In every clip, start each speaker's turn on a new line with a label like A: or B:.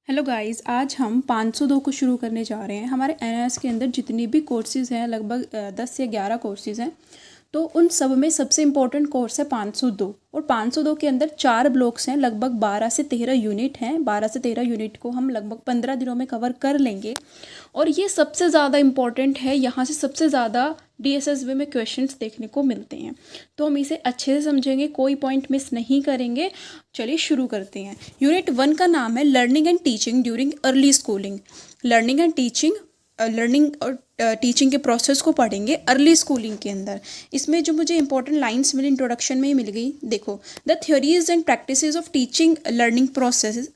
A: Hello guys, आज हम 502 को शुरू करने जा रहे हैं। हमारे एनएस के अंदर जितनी भी कोर्सेज़ हैं, लगभग 10 या 11 कोर्सेज़ हैं। तो उन सब में सबसे इम्पोर्टेंट कोर्स है 502। और 502 के अंदर 4 ब्लॉक्स हैं, लगभग 12 से 13 यूनिट हैं। 12 से 13 यूनिट को हम लगभग 15 दिनों में कवर कर लेंगे। और ये सबसे ज़्यादा इम्पॉर्टेंट है, यहाँ से सबसे ज़्यादा DSSB में क्वेश्चंस देखने को मिलते हैं। तो हम इसे अच्छे से समझेंगे, कोई पॉइंट मिस नहीं करेंगे। चलिए शुरू करते हैं। यूनिट 1 का नाम है learning and teaching during early schooling. Learning and teaching, learning और टीचिंग के प्रोसेस को पढ़ेंगे अर्ली स्कूलिंग के अंदर। इसमें जो मुझे इंपॉर्टेंट लाइंस मेरे इंट्रोडक्शन में ही मिल गई, देखो, the theories and practices of teaching learning process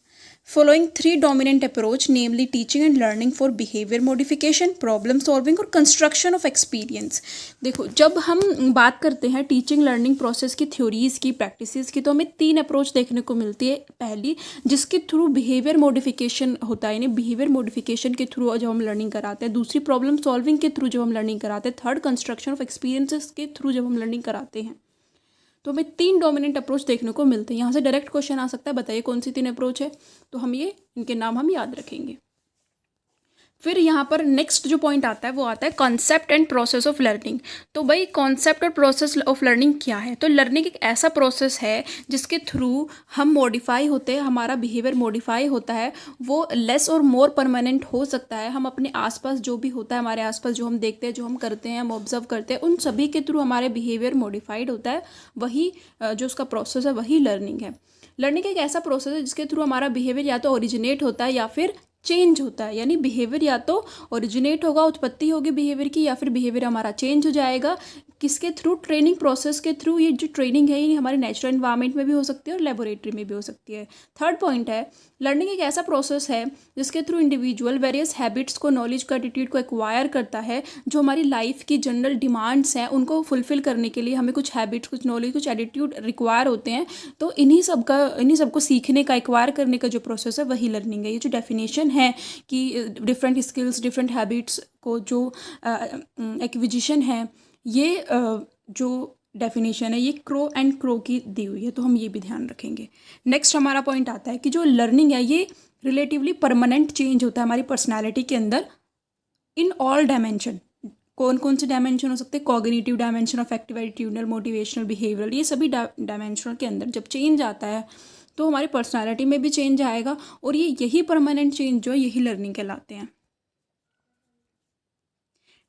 A: following 3 dominant approach, namely teaching and learning for behavior modification, problem solving और construction of experience। देखो, जब हम बात करते हैं टीचिंग लर्निंग प्रोसेस की थ्योरीज की, प्रैक्टिसेस की, तो हमें 3 अप्रोच देखने को मिलती है। पहली, जिसके थ्रू बिहेवियर मॉडिफिकेशन होता है, यानी बिहेवियर मॉडिफिकेशन के थ्रू जब हम लर्निंग कराते हैं। दूसरी, प्रॉब्लम सॉल्विंग के थ्रू जब हम लर्निंग कराते हैं। थर्ड, कंस्ट्रक्शन ऑफ एक्सपीरियंसेस के थ्रू जब हम लर्निंग कराते हैं। तो हमें 3 डोमिनेंट अप्रोच देखने को मिलते हैं। यहाँ से डायरेक्ट क्वेश्चन आ सकता है, बताइए कौन सी 3 अप्रोच है। तो हम ये इनके नाम हम याद रखेंगे। फिर यहाँ पर नेक्स्ट जो पॉइंट आता है वो आता है concept and process of learning. तो भाई, कॉन्सेप्ट और प्रोसेस ऑफ लर्निंग क्या है? तो लर्निंग एक ऐसा प्रोसेस है जिसके थ्रू हम मॉडिफाई होते हैं, हमारा बिहेवियर मॉडिफाई होता है। वो लेस और मोर परमानेंट हो सकता है। हम अपने आसपास जो भी होता है, हमारे आसपास जो हम देखते हैं, जो हम करते हैं, हम ऑब्जर्व करते हैं, उन सभी के थ्रू हमारे बिहेवियर मॉडिफाइड होता है। वही जो उसका प्रोसेस है वही लर्निंग है। लर्निंग एक ऐसा प्रोसेस है जिसके थ्रू हमारा बिहेवियर या तो ओरिजिनेट होता है या फिर चेंज होता है। यानी बिहेवियर या तो ओरिजिनेट होगा, उत्पत्ति होगी बिहेवियर की, या फिर बिहेवियर हमारा चेंज हो जाएगा। किसके थ्रू? ट्रेनिंग प्रोसेस के थ्रू। ये जो ट्रेनिंग है ये हमारे नेचुरल एनवायरनमेंट में भी हो सकती है और लेबोरेटरी में भी हो सकती है। थर्ड पॉइंट है, लर्निंग एक ऐसा प्रोसेस है जिसके थ्रू इंडिविजुअल वेरियस हैबिट्स को, नॉलेज को, एटीट्यूड को एक्वायर करता है। जो हमारी लाइफ की जनरल डिमांड्स हैं उनको फुलफिल करने के लिए हमें कुछ हैबिट्स, कुछ नॉलेज, कुछ एटीट्यूड रिक्वायर होते हैं। तो इन्हीं सबको सीखने का, एक्वायर करने का जो प्रोसेस है वही लर्निंग है। ये जो डेफिनेशन है कि डिफरेंट स्किल्स, डिफरेंट हैबिट्स को जो एक्विजिशन है, ये जो डेफिनेशन है ये क्रो एंड क्रो की दी हुई है। तो हम ये भी ध्यान रखेंगे। नेक्स्ट हमारा पॉइंट आता है कि जो लर्निंग है ये रिलेटिवली परमानेंट चेंज होता है हमारी पर्सनैलिटी के अंदर इन ऑल डायमेंशन। कौन कौन से डायमेंशन हो सकते हैं? Cognitive dimension, affective, attitudinal, motivational, behavioural. ये सभी डायमेंशनल के अंदर जब चेंज आता है तो हमारी पर्सनैलिटी में भी चेंज आएगा। और यही परमानेंट चेंज जो है यही लर्निंग कहलाते हैं।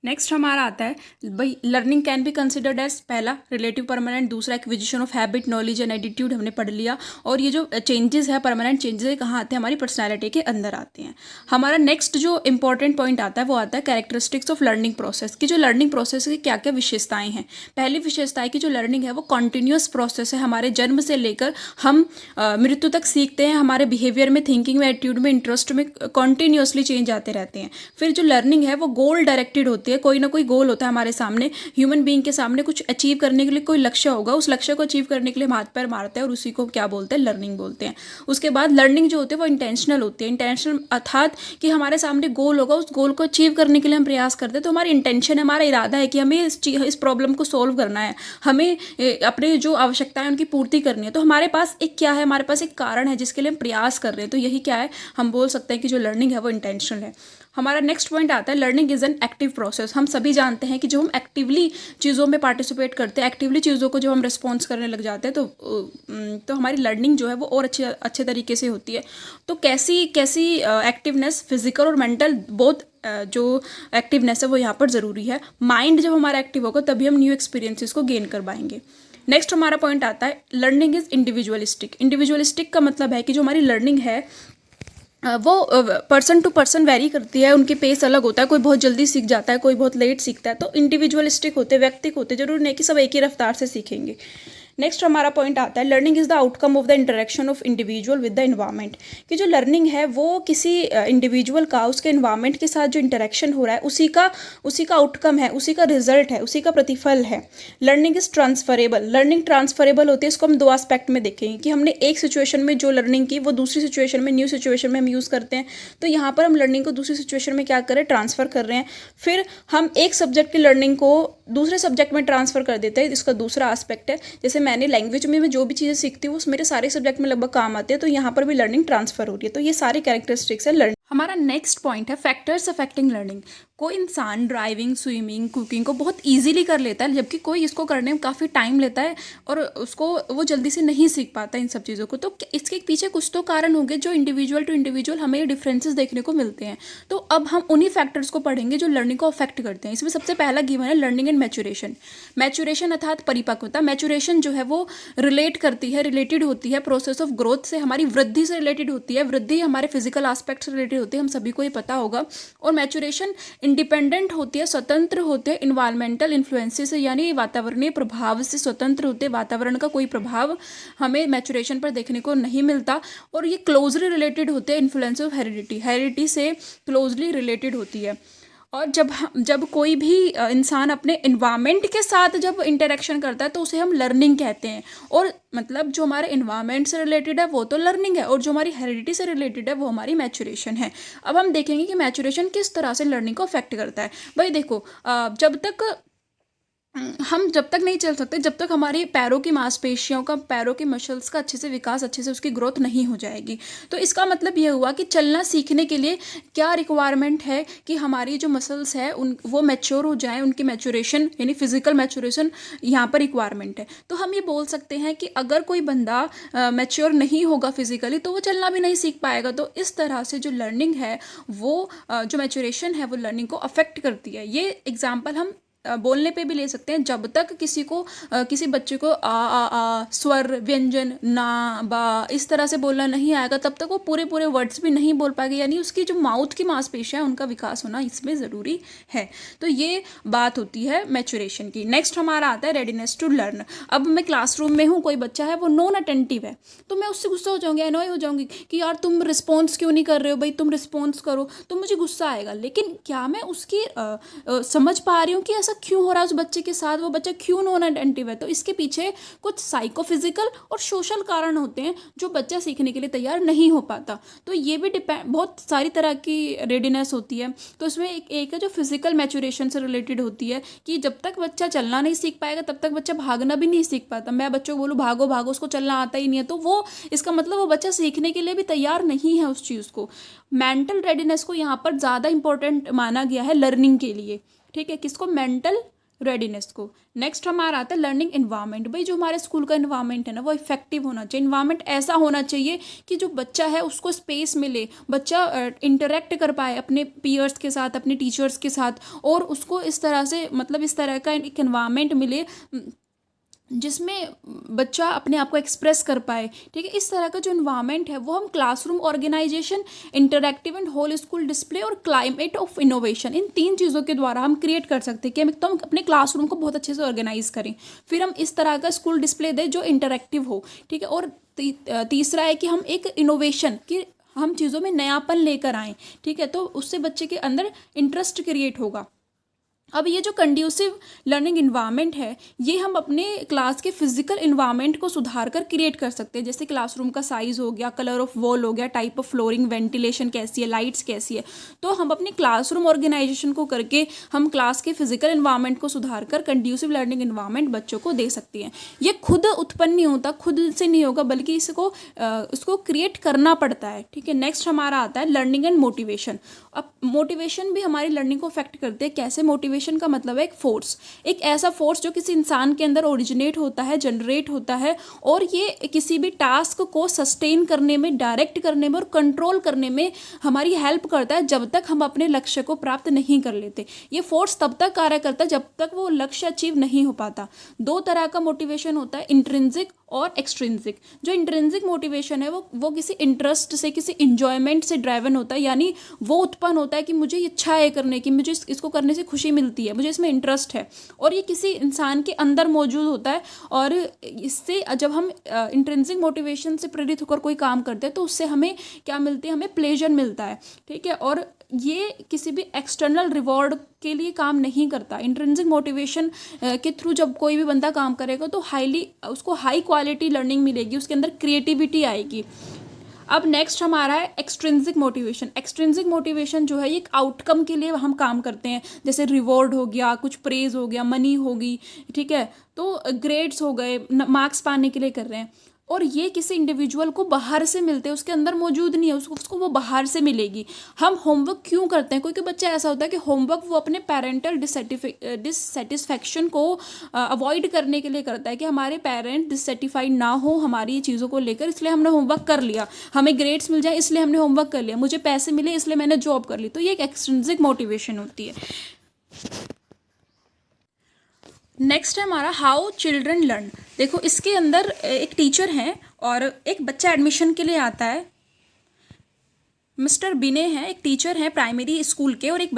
A: नेक्स्ट हमारा आता है भाई, learning can be considered as, पहला रिलेटिव परमानेंट, दूसरा acquisition of habit, knowledge and attitude हमने पढ़ लिया। और ये जो चेंजेस है, परमानेंट चेंजेस है, कहाँ आते हैं? हमारी पर्सनैलिटी के अंदर आते हैं। हमारा नेक्स्ट जो इंपॉर्टेंट पॉइंट आता है वो आता है कैरेक्टरिस्टिक्स ऑफ लर्निंग प्रोसेस की। जो लर्निंग प्रोसेस की क्या क्या विशेषताएं हैं? पहली विशेषता है कि जो लर्निंग है वो कॉन्टिन्यूस प्रोसेस है। हमारे जन्म से लेकर हम मृत्यु तक सीखते हैं। हमारे बिहेवियर में, थिंकिंग में, एटीट्यूड में, इंटरेस्ट में कॉन्टिन्यूसली चेंज आते रहते हैं। फिर जो लर्निंग है वो गोल डायरेक्टेड होती है। कोई ना कोई गोल होता है हमारे सामने, ह्यूमन बीइंग के सामने कुछ अचीव करने के लिए कोई लक्ष्य होगा। उस लक्ष्य को अचीव करने के लिए हम हाथ पैर मारते हैं और उसी को क्या बोलते हैं? लर्निंग बोलते हैं। उसके बाद लर्निंग जो होती है वो इंटेंशनल होती है। इंटेंशनल अर्थात कि हमारे सामने गोल होगा, उस गोल को अचीव करने के लिए हम प्रयास करते हैं। तो हमारी इंटेंशन, हमारा इरादा है कि हमें इस प्रॉब्लम को सॉल्व करना है, हमें अपने जो आवश्यकताएं उनकी पूर्ति करनी है। तो हमारे पास एक क्या है? हमारे पास एक कारण है जिसके लिए हम प्रयास कर रहे हैं। तो यही क्या है? हम बोल सकते हैं कि जो लर्निंग है वो इंटेंशनल है। हमारा नेक्स्ट पॉइंट आता है learning is an active process. हम सभी जानते हैं कि जो हम एक्टिवली चीज़ों में पार्टिसिपेट करते हैं, एक्टिवली चीज़ों को जो हम रिस्पॉन्स करने लग जाते हैं, तो हमारी लर्निंग जो है वो और अच्छे तरीके से होती है। तो कैसी एक्टिवनेस, फिजिकल और मेंटल, बोथ जो एक्टिवनेस है वो यहाँ पर ज़रूरी है। माइंड जब हमारा एक्टिव होगा तभी हम न्यू एक्सपीरियंसेस को गेन कर पाएंगे। नेक्स्ट हमारा पॉइंट आता है लर्निंग इज इंडिविजुअलिस्टिक। इंडिविजुअलिस्टिक का मतलब है कि जो हमारी लर्निंग है वो पर्सन टू पर्सन वेरी करती है। उनके पेस अलग होता है। कोई बहुत जल्दी सीख जाता है, कोई बहुत लेट सीखता है। तो इंडिविजुअलिस्टिक होते, व्यक्तिगत होते। जरूरी नहीं कि सब एक ही रफ्तार से सीखेंगे। नेक्स्ट हमारा पॉइंट आता है learning is the outcome of the interaction of individual with the environment. कि जो लर्निंग है वो किसी इंडिविजुअल का उसके एनवायरनमेंट के साथ जो इंटरेक्शन हो रहा है उसी का आउटकम है, उसी का रिजल्ट है, उसी का प्रतिफल है। Learning is transferable. Learning transferable होती है। इसको हम 2 एस्पेक्ट में देखेंगे कि हमने एक सिचुएशन में जो लर्निंग की वो दूसरी सिचुएशन में, न्यू सिचुएशन में हम यूज़ करते हैं। तो यहाँ पर हम लर्निंग को दूसरी सिचुएशन में क्या कर रहे हैं? ट्रांसफ़र कर रहे हैं। फिर हम एक सब्जेक्ट की लर्निंग को दूसरे सब्जेक्ट में ट्रांसफ़र कर देते हैं। इसका दूसरा एस्पेक्ट है। जैसे मैंने लैंग्वेज में मैं जो भी चीज़ें सीखती हूँ उस मेरे सारे सब्जेक्ट में लगभग काम आते हैं, तो यहाँ पर भी लर्निंग ट्रांसफर हो रही है। तो ये सारी कैरेक्टरिस्टिक्स है लर्निंग। हमारा नेक्स्ट पॉइंट है फैक्टर्स अफेक्टिंग लर्निंग। कोई इंसान ड्राइविंग, स्विमिंग, कुकिंग को बहुत इजीली कर लेता है, जबकि कोई इसको करने में काफ़ी टाइम लेता है और उसको वो जल्दी से नहीं सीख पाता इन सब चीज़ों को। तो इसके पीछे कुछ तो कारण होंगे जो इंडिविजुअल टू इंडिविजुअल हमें ये डिफरेंसेस देखने को मिलते हैं। तो अब हम उन्हीं फैक्टर्स को पढ़ेंगे जो लर्निंग को अफेक्ट करते हैं। इसमें सबसे पहला गिवन है लर्निंग एंड मैचुरेशन। मैचुरेशन अर्थात परिपक्वता। मैचुरेशन जो है वो रिलेटेड होती है प्रोसेस ऑफ ग्रोथ से, हमारी वृद्धि से रिलेटेड होती है। वृद्धि हमारे फिजिकल एस्पेक्ट से रिलेटेड होती है, हम सभी को ये पता होगा। और मैचुरेशन इंडिपेंडेंट होती है, स्वतंत्र होते हैं इन्वायरमेंटल इन्फ्लुएंसेस से, यानी वातावरणीय प्रभाव से स्वतंत्र होते हैं। वातावरण का कोई प्रभाव हमें मैचुरेशन पर देखने को नहीं मिलता। और ये क्लोजली रिलेटेड होते हैं इन्फ्लुएंस ऑफ हेरिडिटी से क्लोजली रिलेटेड होती है। और जब कोई भी इंसान अपने इन्वायरमेंट के साथ जब इंटरेक्शन करता है तो उसे हम लर्निंग कहते हैं। और मतलब जो हमारे इन्वायरमेंट से रिलेटेड है वो तो लर्निंग है, और जो हमारी हेरिडिटी से रिलेटेड है वो हमारी मैचुरेशन है। अब हम देखेंगे कि मैचुरेशन किस तरह से लर्निंग को अफेक्ट करता है। भाई देखो, हम जब तक नहीं चल सकते जब तक हमारी पैरों की मांसपेशियों का, पैरों के मसल्स का अच्छे से विकास, अच्छे से उसकी ग्रोथ नहीं हो जाएगी। तो इसका मतलब ये हुआ कि चलना सीखने के लिए क्या रिक्वायरमेंट है कि हमारी जो मसल्स है वो मैच्योर हो जाएं, उनकी मैच्योरेशन यानी फिजिकल मैच्योरेशन यहाँ पर रिक्वायरमेंट है। तो हम ये बोल सकते हैं कि अगर कोई बंदा मैच्योर नहीं होगा फिजिकली तो वो चलना भी नहीं सीख पाएगा। तो इस तरह से जो लर्निंग है वो जो मैच्योरेशन है वो लर्निंग को अफेक्ट करती है। ये एग्जाम्पल हम बोलने पे भी ले सकते हैं। जब तक किसी बच्चे को आ स्वर, व्यंजन, ना, बा इस तरह से बोलना नहीं आएगा तब तक वो पूरे वर्ड्स भी नहीं बोल पाएगी, यानी उसकी जो माउथ की मांसपेशियां हैं उनका विकास होना इसमें ज़रूरी है। तो ये बात होती है मैच्योरेशन की। नेक्स्ट हमारा आता है रेडीनेस टू लर्न। अब मैं क्लासरूम में हूँ, कोई बच्चा है वो नॉन अटेंटिव है तो मैं उससे गुस्सा हो जाऊँगी, अनॉय हो जाऊँगी कि यार तुम रिस्पॉन्स क्यों नहीं कर रहे हो, भाई तुम रिस्पॉन्स करो। तो मुझे गुस्सा आएगा, लेकिन क्या मैं उसकी समझ पा रही हूँ कि ऐसा क्यों हो रहा है उस बच्चे के साथ, वो बच्चा क्यों नॉन अटेंटिव है। तो इसके पीछे कुछ साइकोफिजिकल और सोशल कारण होते हैं जो बच्चा सीखने के लिए तैयार नहीं हो पाता। तो ये भी बहुत सारी तरह की रेडीनेस होती है। तो इसमें एक है जो फिजिकल मैच्योरेशन से रिलेटेड होती है कि जब तक बच्चा चलना नहीं सीख पाएगा तब तक बच्चा भागना भी नहीं सीख पाता। मैं बच्चों को बोलूँ भागो भागो, उसको चलना आता ही नहीं है, तो वो इसका मतलब वो बच्चा सीखने के लिए भी तैयार नहीं है उस चीज़ को। मेंटल रेडीनेस को यहाँ पर ज़्यादा इंपॉर्टेंट माना गया है लर्निंग के लिए, ठीक है, किसको, मेंटल रेडीनेस को। नेक्स्ट हमारा आता है लर्निंग एनवायरनमेंट। भाई जो हमारे स्कूल का एनवायरनमेंट है ना वो इफेक्टिव होना चाहिए। एनवायरनमेंट ऐसा होना चाहिए कि जो बच्चा है उसको स्पेस मिले, बच्चा इंटरेक्ट कर पाए अपने पीयर्स के साथ, अपने टीचर्स के साथ, और उसको इस तरह से मतलब इस तरह का एक एनवायरनमेंट मिले जिसमें बच्चा अपने आप को एक्सप्रेस कर पाए, ठीक है। इस तरह का जो इन्वायरमेंट है वो हम classroom organisation, interactive and whole school display और क्लाइमेट ऑफ इनोवेशन, इन 3 चीज़ों के द्वारा हम क्रिएट कर सकते हैं कि हम अपने क्लासरूम को बहुत अच्छे से ऑर्गेनाइज करें। फिर हम इस तरह का स्कूल डिस्प्ले दें जो इंटरैक्टिव हो, ठीक है। और तीसरा है कि हम एक इनोवेशन की हम चीज़ों में नयापन लेकर आएँ, ठीक है। तो उससे बच्चे के अंदर इंटरेस्ट क्रिएट होगा। अब ये जो कंड्यूसिव लर्निंग इन्वायरमेंट है ये हम अपने क्लास के फिजिकल इन्वायरमेंट को सुधार कर क्रिएट कर सकते हैं। जैसे क्लासरूम का साइज़ हो गया, कलर ऑफ वॉल हो गया, टाइप ऑफ फ्लोरिंग, वेंटिलेशन कैसी है, लाइट्स कैसी है। तो हम अपनी क्लासरूम ऑर्गेनाइजेशन को करके हम क्लास के फिजिकल इन्वायरमेंट को सुधार कर कंड्यूसिव लर्निंग इन्वायरमेंट बच्चों को दे सकती हैं। ये खुद उत्पन्न नहीं होता, खुद से नहीं होगा, बल्कि इसको क्रिएट करना पड़ता है, ठीक है। नेक्स्ट हमारा आता है लर्निंग एंड मोटिवेशन। अब मोटिवेशन भी हमारी लर्निंग को अफेक्ट करते हैं। कैसे? मोटिवेशन का मतलब है एक फोर्स, एक ऐसा फोर्स जो किसी इंसान के अंदर ओरिजिनेट होता है, जनरेट होता है, और ये किसी भी टास्क को सस्टेन करने में, डायरेक्ट करने में और कंट्रोल करने में हमारी हेल्प करता है जब तक हम अपने लक्ष्य को प्राप्त नहीं कर लेते। ये फोर्स तब तक कार्य करता है जब तक वो लक्ष्य अचीव नहीं हो पाता। 2 तरह का मोटिवेशन होता है, इंट्रिंसिक और एक्सट्रिंसिक। जो इंट्रिंसिक मोटिवेशन है वो किसी इंटरेस्ट से, किसी इंजॉयमेंट से ड्राइवन होता है, यानी वो उत्पन्न होता है कि मुझे इच्छा है करने की, मुझे इसको करने से खुशी मिलती है, मुझे इसमें इंटरेस्ट है, और ये किसी इंसान के अंदर मौजूद होता है। और इससे जब हम इंट्रिंसिक मोटिवेशन से प्रेरित होकर कोई काम करते हैं तो उससे हमें क्या मिलती है, हमें प्लेजर मिलता है, ठीक है। और ये किसी भी एक्सटर्नल रिवॉर्ड के लिए काम नहीं करता। इंट्रिंसिक मोटिवेशन के थ्रू जब कोई भी बंदा काम करेगा तो उसको हाई क्वालिटी लर्निंग मिलेगी, उसके अंदर क्रिएटिविटी आएगी। अब नेक्स्ट हमारा है एक्सट्रिंसिक मोटिवेशन। एक्सट्रिंसिक मोटिवेशन जो है ये एक आउटकम के लिए हम काम करते हैं, जैसे रिवॉर्ड हो गया, कुछ प्रेज हो गया, मनी होगी, ठीक है, तो ग्रेड्स हो गए, मार्क्स पाने के लिए कर रहे हैं। और ये किसी इंडिविजुअल को बाहर से मिलते हैं, उसके अंदर मौजूद नहीं है, उसको वो बाहर से मिलेगी। हम होमवर्क क्यों करते हैं? कोई बच्चा ऐसा होता है कि होमवर्क वो अपने पेरेंटल डिससेटिस्फैक्शन को अवॉइड करने के लिए करता है, कि हमारे पेरेंट डिससेटिस्फाइड ना हो हमारी चीज़ों को लेकर, इसलिए हमने होमवर्क कर लिया, हमें ग्रेड्स मिल जाए इसलिए हमने होमवर्क कर लिया, मुझे पैसे मिले इसलिए मैंने जॉब कर ली। तो ये एक एक्सट्रिंसिक मोटिवेशन होती है। नेक्स्ट है हमारा हाउ चिल्ड्रन लर्न। देखो इसके अंदर एक टीचर है और एक बच्चा एडमिशन के लिए आता है। मिस्टर बिने हैं, एक टीचर हैं प्राइमरी स्कूल के, और एक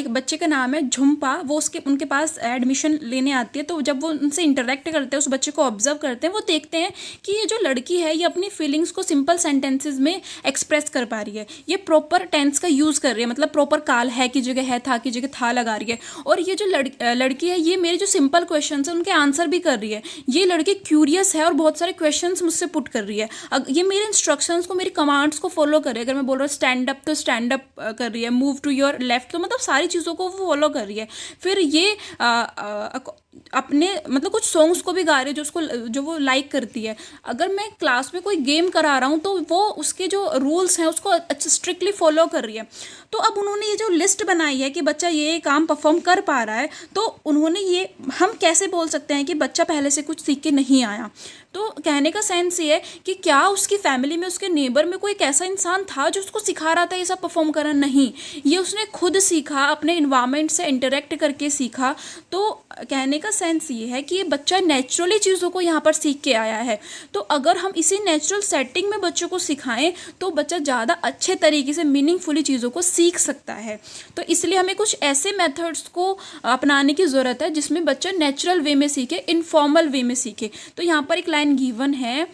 A: बच्चे का नाम है झुम्पा, वो उनके पास एडमिशन लेने आती है। तो जब वो उनसे इंटरेक्ट करते हैं, उस बच्चे को ऑब्जर्व करते हैं, वो देखते हैं कि ये जो लड़की है ये अपनी फीलिंग्स को सिंपल सेंटेंसेज में एक्सप्रेस कर पा रही है, ये प्रॉपर टेंस का यूज़ कर रही है, मतलब प्रॉपर काल है की जगह है, था की जगह था लगा रही है। और ये जो लड़की है ये मेरे जो सिंपल क्वेश्चन है उनके आंसर भी कर रही है। ये लड़की क्यूरियस है और बहुत सारे क्वेश्चन मुझसे पुट कर रही है। ये मेरे इंस्ट्रक्शंस को, मेरी कमांड्स को फॉलो कर रही है। अगर मैं बोल रहा हूँ स्टैंड अप तो स्टैंड अप कर रही है, मूव टू योर लेफ्ट, तो मतलब सारी चीज़ों को वो फॉलो कर रही है। फिर ये अपने मतलब कुछ सॉन्ग्स को भी गा रही है जो वो लाइक करती है। अगर मैं क्लास में कोई गेम करा रहा हूँ तो वो उसके जो रूल्स हैं उसको स्ट्रिक्टली फॉलो कर रही है। तो अब उन्होंने ये जो लिस्ट बनाई है कि बच्चा ये काम परफॉर्म कर पा रहा है, तो उन्होंने ये, हम कैसे बोल सकते हैं कि बच्चा पहले से कुछ सीख के नहीं आया? तो कहने का सेंस ये है कि क्या उसकी फैमिली में, उसके नेबर में कोई एक ऐसा इंसान था जो उसको सिखा रहा था ये सब परफॉर्म करना? नहीं, ये उसने खुद सीखा, अपने इन्वायरमेंट से इंटरेक्ट करके सीखा। तो कहने का सेंस ये है कि ये बच्चा नेचुरली चीज़ों को यहाँ पर सीख के आया है। तो अगर हम इसी नेचुरल सेटिंग में बच्चों को सिखाएं तो बच्चा ज़्यादा अच्छे तरीके से मीनिंगफुली चीज़ों को सीख सकता है। तो इसलिए हमें कुछ ऐसे मेथड्स को अपनाने की ज़रूरत है जिसमें बच्चा नेचुरल वे में सीखे, इनफॉर्मल वे में सीखे। तो यहाँ पर एक लाइन गिवन है,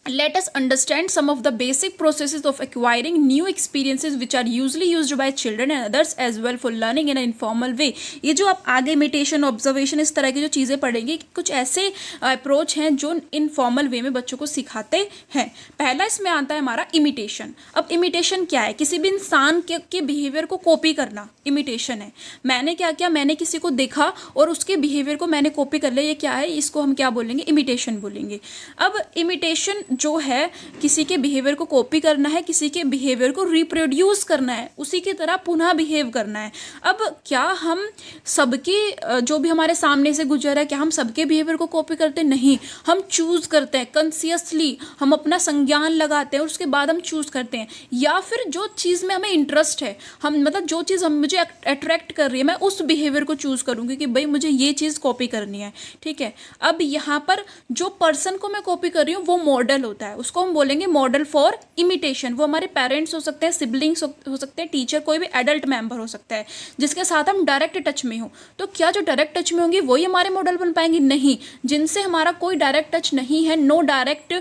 A: let us understand some of the basic processes of acquiring new experiences which are usually used by children and others as well for learning in an informal way। ये जो आप आगे इमिटेशन, ऑब्जर्वेशन, इस तरह की जो चीज़ें पढ़ेंगे, कुछ ऐसे अप्रोच हैं जो इनफॉर्मल वे में बच्चों को सिखाते हैं। पहला इसमें आता है हमारा इमिटेशन। अब इमिटेशन क्या है? किसी भी इंसान के बिहेवियर को कॉपी करना इमिटेशन है। मैंने क्या किया, मैंने किसी को देखा और उसके बिहेवियर को मैंने कॉपी कर लिया, ये क्या है? इसको हम क्या बोलेंगे? इमिटेशन बोलेंगे। अब इमिटेशन जो है किसी के बिहेवियर को कॉपी करना है, किसी के बिहेवियर को रिप्रोड्यूस करना है, उसी की तरह पुनः बिहेव करना है। अब क्या हम सबके जो भी हमारे सामने से गुजर है, क्या हम सबके बिहेवियर को कॉपी करते? नहीं, हम चूज़ करते हैं कॉन्शियसली, हम अपना संज्ञान लगाते हैं और उसके बाद हम चूज़ करते हैं। या फिर जो चीज़ में हमें इंटरेस्ट है, हम मतलब जो चीज़ मुझे अट्रैक्ट कर रही है, मैं उस बिहेवियर को चूज़ करूँगी कि भाई मुझे ये चीज़ कॉपी करनी है, ठीक है। अब यहाँ पर जो पर्सन को मैं कॉपी कर रही हूँ वो मॉडल होता है, उसको हम बोलेंगे मॉडल फॉर इमिटेशन। वो हमारे पेरेंट्स हो सकते हैं, सिबलिंग्स हो सकते हैं, टीचर, कोई भी एडल्ट मेंबर हो सकता है जिसके साथ हम डायरेक्ट टच में हो। तो क्या जो डायरेक्ट टच में होंगे वही हमारे मॉडल बन पाएंगे? नहीं, जिनसे हमारा कोई डायरेक्ट टच नहीं है, नो डायरेक्ट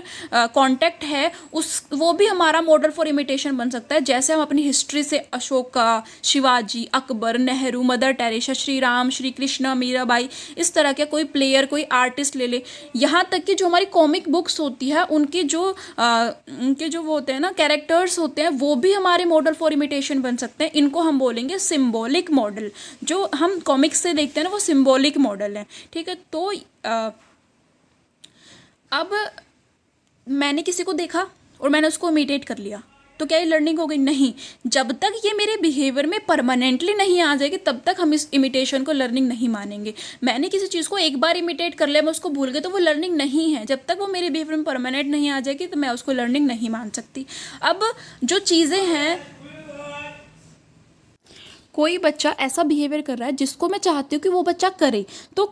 A: कॉन्टैक्ट है, वो भी हमारा मॉडल फॉर इमिटेशन बन सकता है। जैसे हम अपनी हिस्ट्री से अशोका, शिवाजी, अकबर, नेहरू, मदर टेरेसा, श्री राम, श्री कृष्ण, मीराबाई, इस तरह के कोई प्लेयर, कोई आर्टिस्ट ले ले। यहाँ तक कि जो हमारी कॉमिक बुक्स होती है उनके जो वो होते हैं ना, कैरेक्टर्स होते हैं, वो भी हमारे मॉडल फॉर इमिटेशन बन सकते हैं। इनको हम बोलेंगे सिंबॉलिक मॉडल। जो हम कॉमिक्स से देखते हैं ना वो सिंबॉलिक मॉडल है, ठीक है। तो अब मैंने किसी को देखा और मैंने उसको इमिटेट कर लिया, तो क्या ये लर्निंग हो गई? नहीं, जब तक ये मेरे बिहेवियर में परमानेंटली नहीं आ जाएगी तब तक हम इस इमिटेशन को लर्निंग नहीं मानेंगे। मैंने किसी चीज़ को एक बार इमिटेट कर लिया, मैं उसको भूल गई, तो वो लर्निंग नहीं है। जब तक वो मेरे बिहेवियर में परमानेंट नहीं आ जाएगी तो मैं उसको लर्निंग नहीं मान सकती। अब जो चीज़ें हैं, कोई बच्चा ऐसा बिहेवियर कर रहा है जिसको मैं चाहती हूँ कि वो बच्चा करे, तो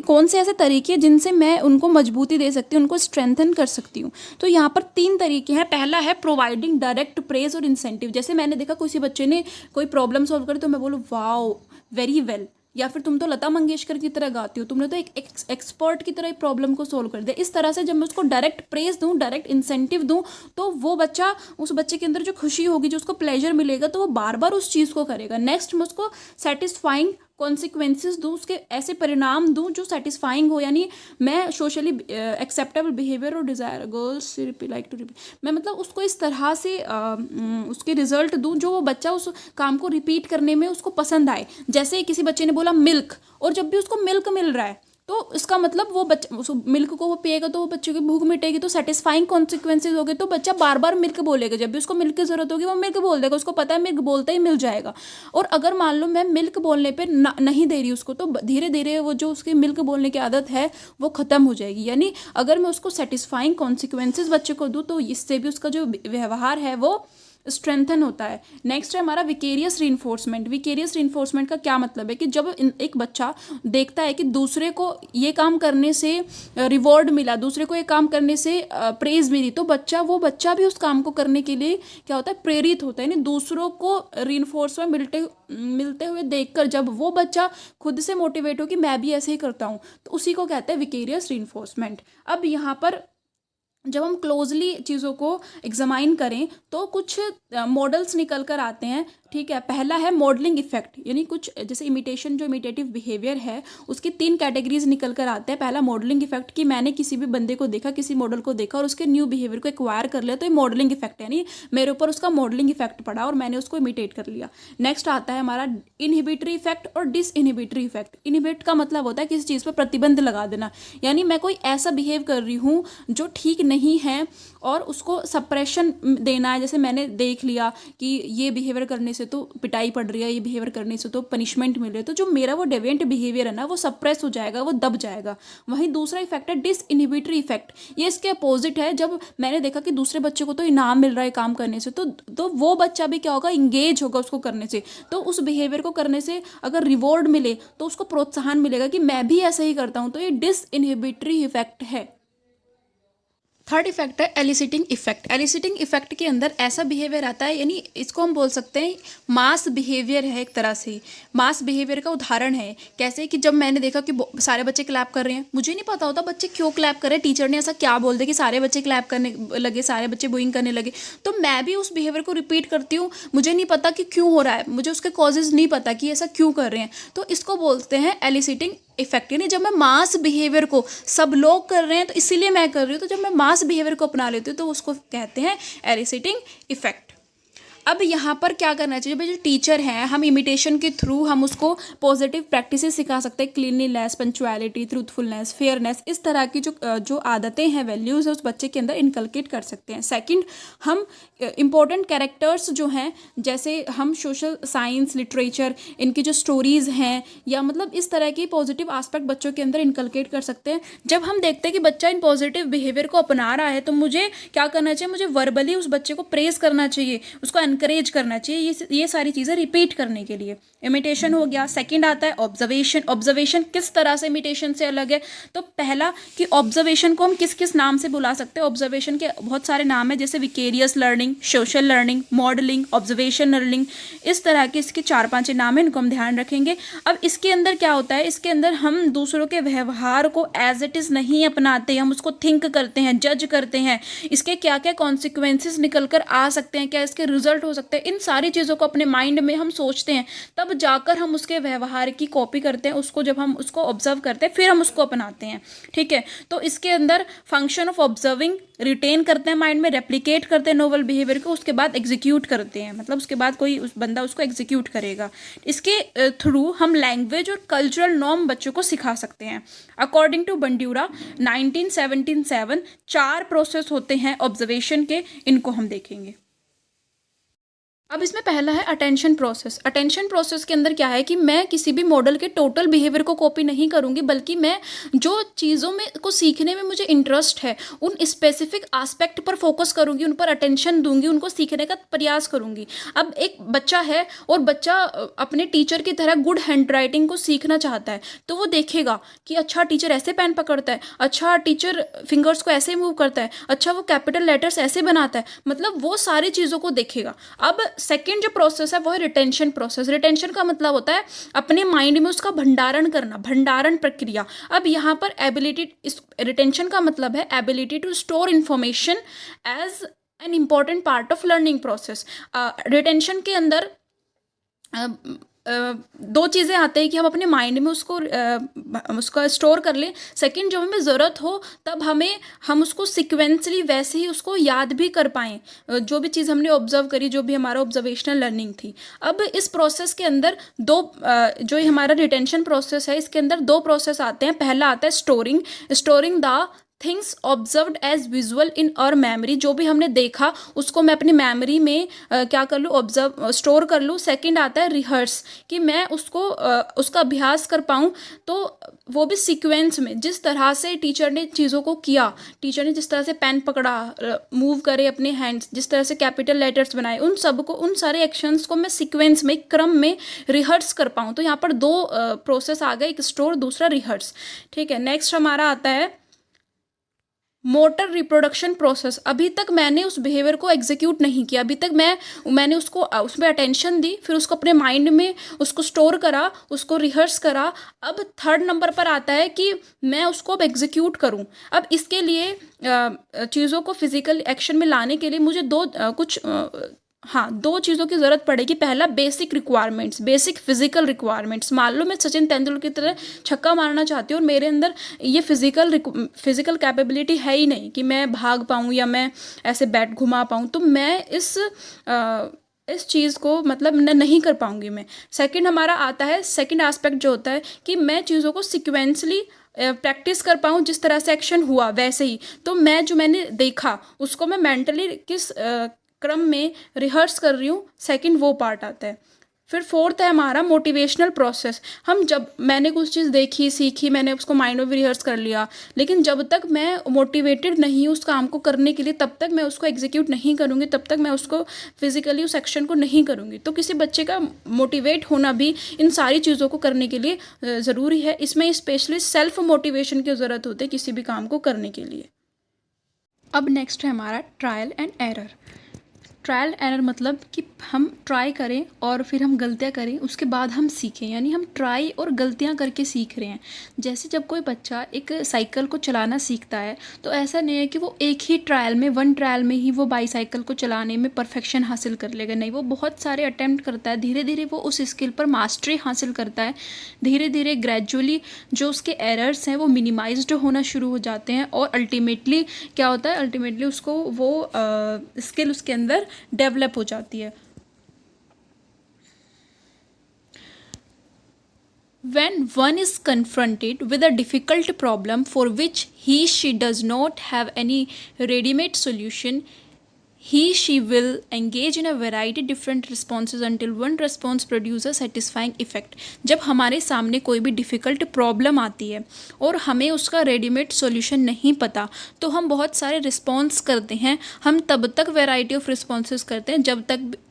A: कौन से ऐसे तरीके हैं जिनसे मैं उनको मजबूती दे सकती हूँ, उनको स्ट्रेंथन कर सकती हूँ? तो यहाँ पर 3 तरीके हैं। पहला है प्रोवाइडिंग डायरेक्ट प्रेज और इंसेंटिव। जैसे मैंने देखा किसी बच्चे ने कोई प्रॉब्लम सॉल्व करी तो मैं बोलूँ वाओ वेरी वेल, या फिर तुम तो लता मंगेशकर की तरह गाती हो, तुमने तो एक एक्सपर्ट की तरह प्रॉब्लम को सोल्व कर दिया। इस तरह से जब मैं उसको डायरेक्ट प्रेज दूँ, डायरेक्ट इंसेंटिव दूँ, तो वो बच्चा, उस बच्चे के अंदर जो खुशी होगी, जो उसको प्लेजर मिलेगा, तो वो बार बार उस चीज़ को करेगा। नेक्स्ट मैं उसको सेटिस्फाइंग कॉन्सिक्वेंसेस दूँ, उसके ऐसे परिणाम दूँ जो सेटिस्फाइंग हो, यानी मैं सोशली एक्सेप्टेबल बिहेवियर और desire girls like to repeat, मैं मतलब उसको इस तरह से उसके रिजल्ट दूँ जो वो बच्चा उस काम को रिपीट करने में उसको पसंद आए। जैसे किसी बच्चे ने बोला मिल्क, और जब भी उसको मिल्क मिल रहा है तो इसका मतलब वो बच्चा उस मिल्क को वो पिएगा तो वो बच्चे की भूख मिटेगी, तो सेटिस्फाइंग कॉन्सिक्वेंसेज हो गए, तो बच्चा बार बार मिल्क बोलेगा। जब भी उसको मिल्क की ज़रूरत होगी वो मिल्क बोल देगा, उसको पता है मिल्क बोलते ही मिल जाएगा। और अगर मान लो मैं मिल्क बोलने पे नहीं दे रही उसको, तो धीरे धीरे वो जो उसकी मिल्क बोलने की आदत है वो ख़त्म हो जाएगी। यानी अगर मैं उसको सेटिस्फाइंग कॉन्सिक्वेंसेज बच्चे को दूँ तो इससे भी उसका जो व्यवहार है वो स्ट्रेंथन होता है। नेक्स्ट है हमारा विकेरियस रीइंफोर्समेंट। विकेरियस रीइंफोर्समेंट का क्या मतलब है कि जब एक बच्चा देखता है कि दूसरे को ये काम करने से रिवॉर्ड मिला, दूसरे को ये काम करने से प्रेज मिली, तो वो बच्चा भी उस काम को करने के लिए क्या होता है, प्रेरित होता है। यानी दूसरों को रीइंफोर्समेंट मिलते हुए देखकर जब वो बच्चा खुद से मोटिवेट हो कि मैं भी ऐसे ही करता हूँ, तो उसी को कहते हैं विकेरियस रीइंफोर्समेंट। अब यहाँ पर जब हम क्लोजली चीज़ों को एग्जामाइन करें तो कुछ मॉडल्स निकल कर आते हैं। ठीक है, पहला है मॉडलिंग इफेक्ट, यानी कुछ जैसे इमिटेशन, जो इमिटेटिव बिहेवियर है उसकी 3 कैटेगरीज निकल कर आते हैं। पहला मॉडलिंग इफेक्ट कि मैंने किसी भी बंदे को देखा, किसी मॉडल को देखा और उसके न्यू बिहेवियर को एक्वायर कर लिया, तो ये मॉडलिंग इफेक्ट है, यानी मेरे ऊपर उसका मॉडलिंग इफेक्ट पड़ा और मैंने उसको इमिटेट कर लिया। नेक्स्ट आता है हमारा इनहिबिटरी इफेक्ट और डिसइनहिबिटरी इफेक्ट। इनहिबिट का मतलब होता है किसी चीज़ पर प्रतिबंध लगा देना, यानी मैं कोई ऐसा बिहेव कर रही हूँ जो ठीक नहीं है और उसको सप्रेशन देना है। जैसे मैंने देख लिया कि ये बिहेवियर करने से तो पिटाई पड़ रही है, ये बिहेवियर करने से तो पनिशमेंट मिल रही है, तो जो मेरा वो डेविएंट बिहेवियर है ना वो सप्रेस हो जाएगा, वो दब जाएगा। वहीं दूसरा इफेक्ट है डिसइनहिबिटरी इफेक्ट, ये इसके अपोजिट है। जब मैंने देखा कि दूसरे बच्चे को तो इनाम मिल रहा है काम करने से, तो वो बच्चा भी क्या होगा, इंगेज होगा उसको करने से। तो उस बिहेवियर को करने से अगर रिवॉर्ड मिले तो उसको प्रोत्साहन मिलेगा कि मैं भी ऐसा ही करता हूँ, तो ये डिसइनहिबिटरी इफेक्ट है। थर्ड इफेक्ट है एलिसिटिंग इफेक्ट। एलिसिटिंग इफेक्ट के अंदर ऐसा बिहेवियर आता है, यानी इसको हम बोल सकते हैं मास बिहेवियर है एक तरह से। मास बिहेवियर का उदाहरण है कैसे कि जब मैंने देखा कि सारे बच्चे क्लैप कर रहे हैं, मुझे नहीं पता होता बच्चे क्यों क्लैप कर रहे हैं, टीचर ने ऐसा क्या बोल दिया कि सारे बच्चे क्लैप करने लगे, सारे बच्चे बूइंग करने लगे, तो मैं भी उस बिहेवियर को रिपीट करती हूँ। मुझे नहीं पता कि क्यों हो रहा है, मुझे उसके कॉजेज नहीं पता कि ऐसा क्यों कर रहे हैं, तो इसको बोलते हैं एलिसिटिंग इफेक्ट। यानी जब मैं मास बिहेवियर को, सब लोग कर रहे हैं तो इसीलिए मैं कर रही हूँ, तो जब मैं मास बिहेवियर को अपना लेती हूँ तो उसको कहते हैं एलिसिटिंग इफेक्ट। अब यहाँ पर क्या करना चाहिए भाई, जो टीचर हैं हम इमिटेशन के थ्रू हम उसको पॉजिटिव प्रैक्टिसेस सिखा सकते हैं, क्लीनलीनेस, पंक्चुअलिटी, ट्रूथफुलनेस, फेयरनेस, इस तरह की जो आदतें हैं, वैल्यूज़ है उस बच्चे के अंदर इनकलकेट कर सकते हैं। सेकंड, हम इम्पोर्टेंट कैरेक्टर्स जो हैं, जैसे हम सोशल साइंस, लिटरेचर, इनकी जो स्टोरीज़ हैं या मतलब इस तरह की पॉजिटिव आस्पेक्ट बच्चों के अंदर इनकलकेट कर सकते हैं। जब हम देखते हैं कि बच्चा इन पॉजिटिव बिहेवियर को अपना रहा है तो मुझे क्या करना चाहिए, मुझे वर्बली उस बच्चे को प्रेज करना चाहिए, उसको एनकरेज करना चाहिए ये सारी चीज़ें रिपीट करने के लिए। इमिटेशन हो गया। सेकंड आता है ऑब्जर्वेशन। ऑब्जर्वेशन किस तरह से इमिटेशन से अलग है, तो पहला कि ऑब्जर्वेशन को हम किस किस नाम से बुला सकते हैं। ऑब्जर्वेशन के बहुत सारे नाम है, जैसे vicarious learning, social learning, modelling, observation learning, इस तरह के इसके 4-5 नाम है, इनको हम ध्यान रखेंगे। अब इसके अंदर क्या होता है, इसके अंदर हम दूसरों के व्यवहार को एज इट इज़ नहीं अपनाते, हम उसको थिंक करते हैं, जज करते हैं, इसके क्या क्या कॉन्सिक्वेंसेस निकल कर आ सकते हैं, क्या इसके रिजल्ट हो सकते हैं, इन सारी चीज़ों को अपने माइंड में हम सोचते हैं, तब जाकर हम उसके व्यवहार की कॉपी करते हैं, उसको जब हम उसको ऑब्जर्व करते हैं फिर हम उसको अपनाते हैं। ठीक है, तो इसके अंदर फंक्शन ऑफ ऑब्जर्विंग, रिटेन करते हैं माइंड में, रेप्लिकेट करते हैं नोवल बिहेवियर को, उसके बाद एग्जीक्यूट करते हैं, मतलब उसके बाद कोई उस बंदा उसको एग्जीक्यूट करेगा। इसके थ्रू हम लैंग्वेज और कल्चरल नॉर्म बच्चों को सिखा सकते हैं। अकॉर्डिंग टू बंड्यूरा 1977 4 प्रोसेस होते हैं ऑब्जर्वेशन के, इनको हम देखेंगे। अब इसमें पहला है अटेंशन प्रोसेस। अटेंशन प्रोसेस के अंदर क्या है कि मैं किसी भी मॉडल के टोटल बिहेवियर को कॉपी नहीं करूंगी, बल्कि मैं जो चीज़ों में को सीखने में मुझे इंटरेस्ट है उन स्पेसिफिक एस्पेक्ट पर फोकस करूंगी, उन पर अटेंशन दूंगी, उनको सीखने का प्रयास करूंगी। अब एक बच्चा है और बच्चा अपने टीचर की तरह गुड हैंड राइटिंग को सीखना चाहता है, तो वो देखेगा कि अच्छा टीचर ऐसे पेन पकड़ता है, अच्छा टीचर फिंगर्स को ऐसे मूव करता है, अच्छा वो कैपिटल लेटर्स ऐसे बनाता है, मतलब वो सारी चीज़ों को देखेगा। अब सेकेंड जो प्रोसेस है वो है रिटेंशन प्रोसेस। रिटेंशन का मतलब होता है अपने माइंड में उसका भंडारण करना, भंडारण प्रक्रिया। अब यहाँ पर एबिलिटी, रिटेंशन का मतलब है ability to store information as an important part of learning process. Retention के अंदर दो चीज़ें आते हैं कि हम अपने माइंड में उसका स्टोर कर लें। सेकंड, जब हमें ज़रूरत हो तब हम उसको सिक्वेंसली वैसे ही उसको याद भी कर पाएँ, जो भी चीज़ हमने ऑब्जर्व करी, जो भी हमारा ऑब्जर्वेशनल लर्निंग थी। अब इस प्रोसेस के अंदर जो ये हमारा रिटेंशन प्रोसेस है, इसके अंदर दो प्रोसेस आते हैं। पहला आता है storing the things observed as visual in our memory. जो भी हमने देखा उसको मैं अपनी मेमोरी में क्या कर लूँ, स्टोर कर लूँ। सेकंड आता है रिहर्स, कि मैं उसका अभ्यास कर पाऊँ, तो वो भी सीक्वेंस में, जिस तरह से टीचर ने चीज़ों को किया, टीचर ने जिस तरह से पेन पकड़ा, मूव करे अपने हैंड्स, जिस तरह से कैपिटल लेटर्स बनाए, उन सारे एक्शंस को मैं सीक्वेंस में, क्रम में रिहर्स कर पाऊँ। तो यहाँ पर दो प्रोसेस आ गए, एक स्टोर, दूसरा रिहर्स। ठीक है, नेक्स्ट हमारा आता है मोटर रिप्रोडक्शन प्रोसेस। अभी तक मैंने उस बिहेवियर को एग्जीक्यूट नहीं किया, अभी तक मैंने उसमें अटेंशन दी, फिर उसको अपने माइंड में उसको स्टोर करा, उसको रिहर्स करा। अब थर्ड नंबर पर आता है कि मैं उसको अब एग्जीक्यूट करूं। अब इसके लिए चीज़ों को फिजिकल एक्शन में लाने के लिए मुझे दो चीज़ों की ज़रूरत पड़ेगी। पहला, basic requirements, basic physical requirements. मान लो मैं सचिन तेंदुलकर की तरह छक्का मारना चाहती हूँ और मेरे अंदर ये फिजिकल कैपेबिलिटी है ही नहीं कि मैं भाग पाऊँ या मैं ऐसे बैट घुमा पाऊँ, तो मैं इस चीज़ को मतलब नहीं कर पाऊँगी मैं। सेकंड हमारा आता है, सेकंड एस्पेक्ट जो होता है कि मैं चीज़ों को सिक्वेंसली प्रैक्टिस कर पाऊँ, जिस तरह से एक्शन हुआ वैसे ही। तो मैंने देखा उसको मैं मेंटली किस क्रम में रिहर्स कर रही हूँ, सेकंड वो पार्ट आता है। फिर फोर्थ है हमारा मोटिवेशनल प्रोसेस। जब मैंने कुछ चीज़ देखी, सीखी, मैंने उसको माइंड में भी रिहर्स कर लिया, लेकिन जब तक मैं मोटिवेटेड नहीं हूँ उस काम को करने के लिए, तब तक मैं उसको एग्जीक्यूट नहीं करूँगी, तब तक मैं उसको फिजिकली उस एक्शन को नहीं करूँगी। तो किसी बच्चे का मोटिवेट होना भी इन सारी चीज़ों को करने के लिए ज़रूरी है। इसमें स्पेशली सेल्फ मोटिवेशन की ज़रूरत होती है किसी भी काम को करने के लिए। अब नेक्स्ट है हमारा trial and error. Trial error मतलब कि हम ट्राई करें और फिर हम गलतियां करें, उसके बाद हम सीखें, यानी हम ट्राई और गलतियां करके सीख रहे हैं। जैसे जब कोई बच्चा एक साइकिल को चलाना सीखता है, तो ऐसा नहीं है कि वो एक ही ट्रायल में, वन ट्रायल में ही वो बाईसाइकिल को चलाने में परफेक्शन हासिल कर लेगा। नहीं, वो बहुत सारे अटैम्प्ट करता है, धीरे धीरे वो उस स्किल पर मास्टरी हासिल करता है। धीरे धीरे ग्रेजुअली जो उसके एरर्स हैं वो मिनिमाइज्ड होना शुरू हो जाते हैं, और अल्टीमेटली क्या होता है, अल्टीमेटली उसको वो स्किल उसके अंदर डेवलप हो जाती है। When one is confronted with a difficult problem for which she does not have any ready-made solution, she will engage in a variety different responses until one response produces a satisfying effect। जब हमारे सामने कोई भी difficult problem आती है और हमें उसका रेडीमेड सॉल्यूशन नहीं पता, तो हम बहुत सारे रिस्पॉन्स करते हैं। हम तब तक वैरायटी ऑफ रिस्पॉन्सेस करते हैं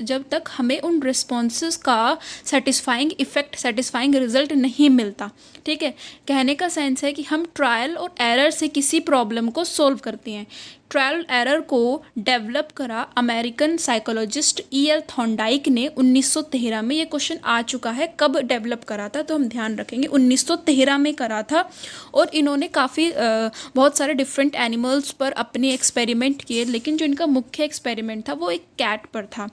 A: जब तक हमें उन रिस्पॉन्सेस का सेटिस्फाइंग रिजल्ट नहीं मिलता। ठीक है, कहने का सेंस है कि हम ट्रायल और एरर से किसी प्रॉब्लम को सॉल्व करते हैं। ट्रायल एरर को डेवलप करा अमेरिकन साइकोलॉजिस्ट E.L. थॉर्नडाइक ने 1913 में। ये क्वेश्चन आ चुका है, कब डेवलप करा था, तो हम ध्यान रखेंगे 1913 में करा था। और इन्होंने बहुत सारे डिफरेंट एनिमल्स पर अपने एक्सपेरिमेंट किए, लेकिन जो इनका मुख्य एक्सपेरिमेंट था वो एक कैट पर था।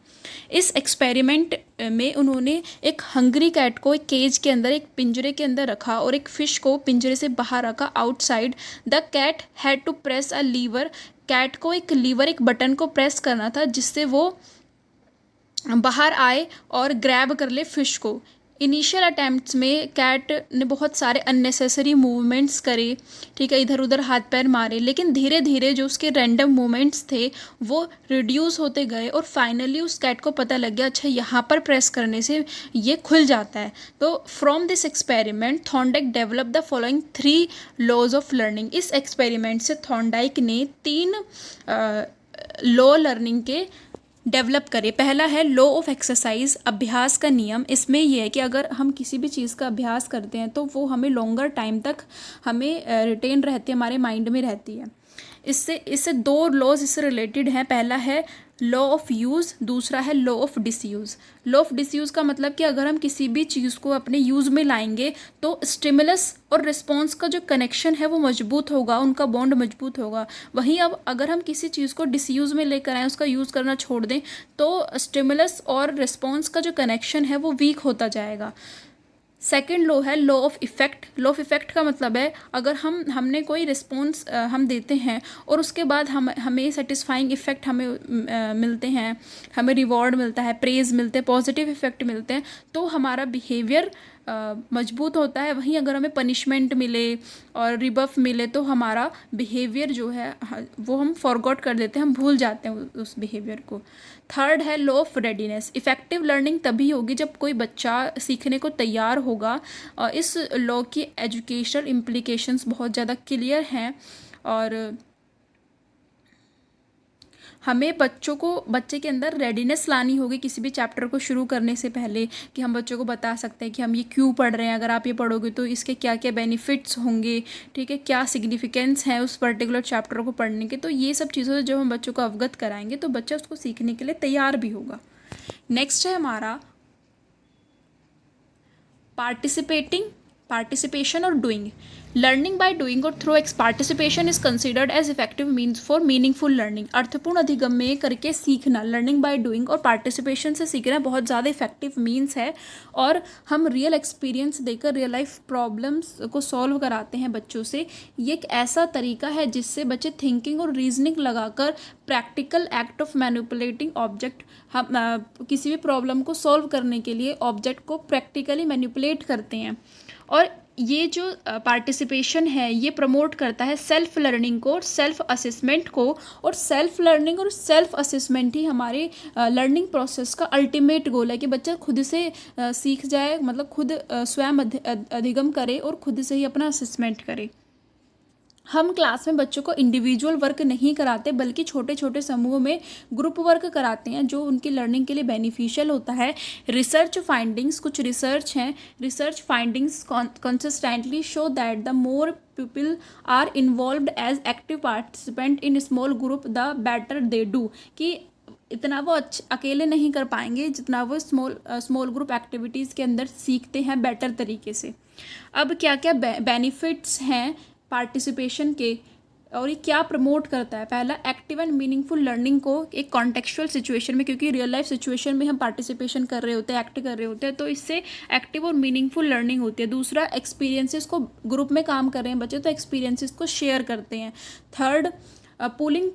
A: इस एक्सपेरिमेंट में उन्होंने एक हंग्री कैट को एक केज के अंदर, एक पिंजरे के अंदर रखा और एक फिश को पिंजरे से बाहर रखा outside. The cat had to press a lever. Cat को एक बटन को प्रेस करना था जिससे वो बाहर आए और ग्रैब कर ले फिश को। इनिशियल अटैम्प्ट्स में कैट ने बहुत सारे अननेसेसरी मूवमेंट्स करे, ठीक है, इधर उधर हाथ पैर मारे, लेकिन धीरे धीरे जो उसके रैंडम मूवमेंट्स थे वो रिड्यूस होते गए और फाइनली उस कैट को पता लग गया, अच्छा यहाँ पर प्रेस करने से ये खुल जाता है। तो from this experiment Thorndike develop the following 3 laws of learning. इस एक्सपेरिमेंट से थॉर्नडाइक ने 3 लॉ लर्निंग के डेवलप करे। पहला है लॉ ऑफ एक्सरसाइज, अभ्यास का नियम। इसमें यह है कि अगर हम किसी भी चीज़ का अभ्यास करते हैं तो वो हमें लॉन्गर टाइम तक हमें रिटेन रहती है, हमारे माइंड में रहती है। इससे इससे दो लॉज इससे रिलेटेड हैं। पहला है लॉ ऑफ यूज़, दूसरा है law of disuse. Law of disuse का मतलब कि अगर हम किसी भी चीज़ को अपने यूज़ में लाएंगे तो स्टिमुलस और रिस्पॉन्स का जो कनेक्शन है वो मजबूत होगा, उनका बॉन्ड मजबूत होगा। वहीं अब अगर हम किसी चीज़ को डिसयूज़ में लेकर आएँ, उसका यूज़ करना छोड़ दें, तो स्टिमुलस और रिस्पॉन्स का जो कनेक्शन है वो वीक होता जाएगा। सेकेंड लॉ है law of effect. Law of effect का मतलब है अगर हमने कोई रिस्पॉन्स हम देते हैं और उसके बाद हमें सेटिस्फाइंग इफ़ेक्ट हमें मिलते हैं, हमें रिवॉर्ड मिलता है, प्रेज़ मिलते हैं, पॉजिटिव इफ़ेक्ट मिलते हैं, तो हमारा बिहेवियर मजबूत होता है। वहीं अगर हमें पनिशमेंट मिले और रिबफ मिले तो हमारा बिहेवियर जो है वो हम फॉरगॉट कर देते हैं, हम भूल जाते हैं उस बिहेवियर को। थर्ड है law of readiness. Effective learning तभी होगी जब कोई बच्चा सीखने को तैयार होगा। इस लॉ की एजुकेशनल इम्प्लीकेशंस बहुत ज़्यादा क्लियर हैं और हमें बच्चे के अंदर रेडीनेस लानी होगी किसी भी चैप्टर को शुरू करने से पहले, कि हम बच्चों को बता सकते हैं कि हम ये क्यों पढ़ रहे हैं, अगर आप ये पढ़ोगे तो इसके क्या क्या बेनिफिट्स होंगे, ठीक है, क्या सिग्निफिकेंस है उस पर्टिकुलर चैप्टर को पढ़ने के। तो ये सब चीज़ों से जब हम बच्चों को अवगत कराएंगे तो बच्चा उसको सीखने के लिए तैयार भी होगा। नेक्स्ट है हमारा पार्टिसिपेशन और डूइंग। लर्निंग बाय डूइंग और through ex participation is considered as effective means for meaningful learning. अर्थपूर्ण अधिगम्य करके सीखना, लर्निंग बाय डूइंग और पार्टिसिपेशन से सीखना बहुत ज़्यादा इफेक्टिव मीन्स है। और हम रियल एक्सपीरियंस देकर रियल लाइफ प्रॉब्लम्स को सॉल्व कराते हैं बच्चों से। ये एक ऐसा तरीका है जिससे बच्चे थिंकिंग और रीजनिंग लगाकर practical act of manipulating object, हम किसी भी प्रॉब्लम को सॉल्व करने के लिए ऑब्जेक्ट को प्रैक्टिकली मैनिपुलेट करते हैं। और ये जो पार्टिसिपेशन है ये प्रमोट करता है सेल्फ लर्निंग को और सेल्फ असेसमेंट को। और सेल्फ लर्निंग और सेल्फ असेसमेंट ही हमारे लर्निंग प्रोसेस का अल्टीमेट गोल है, कि बच्चा खुद से सीख जाए, मतलब खुद स्वयं अधिगम करे और खुद से ही अपना असेसमेंट करे। हम क्लास में बच्चों को इंडिविजुअल वर्क नहीं कराते बल्कि छोटे छोटे समूह में ग्रुप वर्क कराते हैं जो उनकी लर्निंग के लिए बेनिफिशियल होता है। रिसर्च फाइंडिंग्स, कुछ रिसर्च हैं, research findings consistently show that the more people are involved as active participant in small group the better they do, कि इतना वो अकेले नहीं कर पाएंगे जितना वो स्मॉल ग्रुप एक्टिविटीज़ के अंदर सीखते हैं बेटर तरीके से। अब क्या क्या बेनिफिट्स हैं पार्टिसिपेशन के और ये क्या प्रमोट करता है। पहला, एक्टिव एंड मीनिंगफुल लर्निंग को एक कॉन्टेक्चुअल सिचुएशन में, क्योंकि रियल लाइफ सिचुएशन में हम पार्टिसिपेशन कर रहे होते हैं, एक्ट कर रहे होते हैं, तो इससे एक्टिव और मीनिंगफुल लर्निंग होती है। दूसरा, एक्सपीरियंसेस को, ग्रुप में काम कर रहे हैं बच्चे तो एक्सपीरियंसेस को शेयर करते हैं। Third, pulling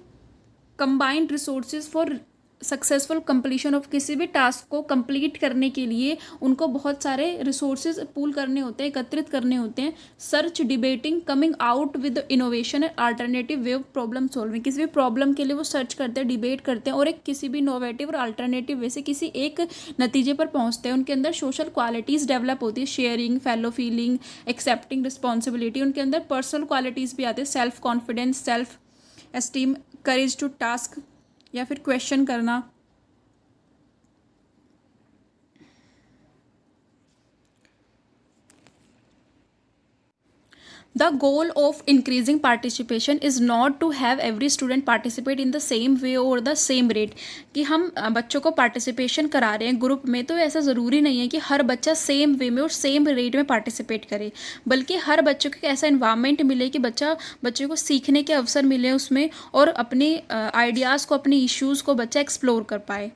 A: combined resources for successful completion of, किसी भी टास्क को कंप्लीट करने के लिए उनको बहुत सारे रिसोर्सेज पूल करने होते हैं, एकत्रित करने होते हैं। Search, debating, coming out with innovation and alternative way of problem solving, किसी भी प्रॉब्लम के लिए वो सर्च करते हैं, डिबेट करते हैं और एक किसी भी इनोवेटिव और अल्टरनेटिव वे से किसी एक नतीजे पर पहुंचते हैं। उनके अंदर सोशल क्वालिटीज़ डेवलप होती है, sharing, fellow feeling, accepting responsibility. उनके अंदर पर्सनल क्वालिटीज़ भी आती है, self confidence, self esteem, courage to task या फिर क्वेश्चन करना। The goal of increasing participation is not to have every student participate in the same way or the same rate, कि हम बच्चों को पार्टिसिपेशन करा रहे हैं ग्रुप में तो ऐसा ज़रूरी नहीं है कि हर बच्चा सेम वे में और सेम रेट में पार्टिसिपेट करे, बल्कि हर बच्चों को ऐसा इन्वायरमेंट मिले कि बच्चे को सीखने के अवसर मिले उसमें और अपने आइडियाज़ को, अपने इश्यूज़ को बच्चा एक्सप्लोर कर पाए।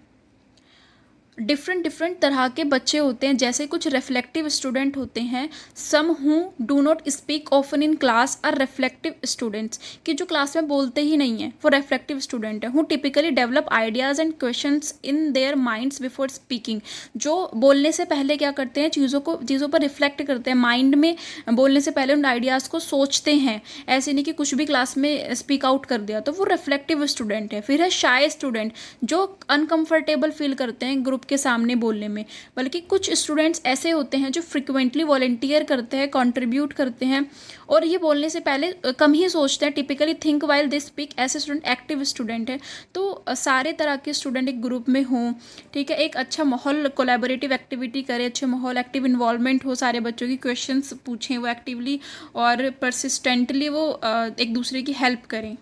A: डिफरेंट तरह के बच्चे होते हैं, जैसे कुछ रिफ्लेक्टिव स्टूडेंट होते हैं। Some who do not speak often in class are reflective students, कि जो क्लास में बोलते ही नहीं हैं वो रिफ्लेक्टिव स्टूडेंट है। Who typically develop ideas and questions in their minds before speaking, जो बोलने से पहले क्या करते हैं, चीज़ों पर रिफ्लेक्ट करते हैं, माइंड में बोलने से पहले उन आइडियाज़ को सोचते हैं। ऐसे नहीं कि कुछ भी क्लास में स्पीक आउट कर दिया, तो वो रिफ्लेक्टिव स्टूडेंट है। फिर है शाय स्टूडेंट, जो अनकम्फर्टेबल फील करते हैं ग्रुप के सामने बोलने में, बल्कि कुछ स्टूडेंट्स ऐसे होते हैं जो फ्रिक्वेंटली वॉलंटियर करते हैं, कंट्रीब्यूट करते हैं और ये बोलने से पहले कम ही सोचते हैं। Typically think while they speak, ऐसे स्टूडेंट एक्टिव स्टूडेंट है। तो सारे तरह के स्टूडेंट एक ग्रुप में हों, ठीक है, एक अच्छा माहौल, कोलैबोरेटिव एक्टिविटी करें, अच्छे माहौल, एक्टिव इन्वॉल्वमेंट हो, सारे बच्चों की क्वेश्चंस पूछें वो एक्टिवली और परसिस्टेंटली वो एक दूसरे की हेल्प करें।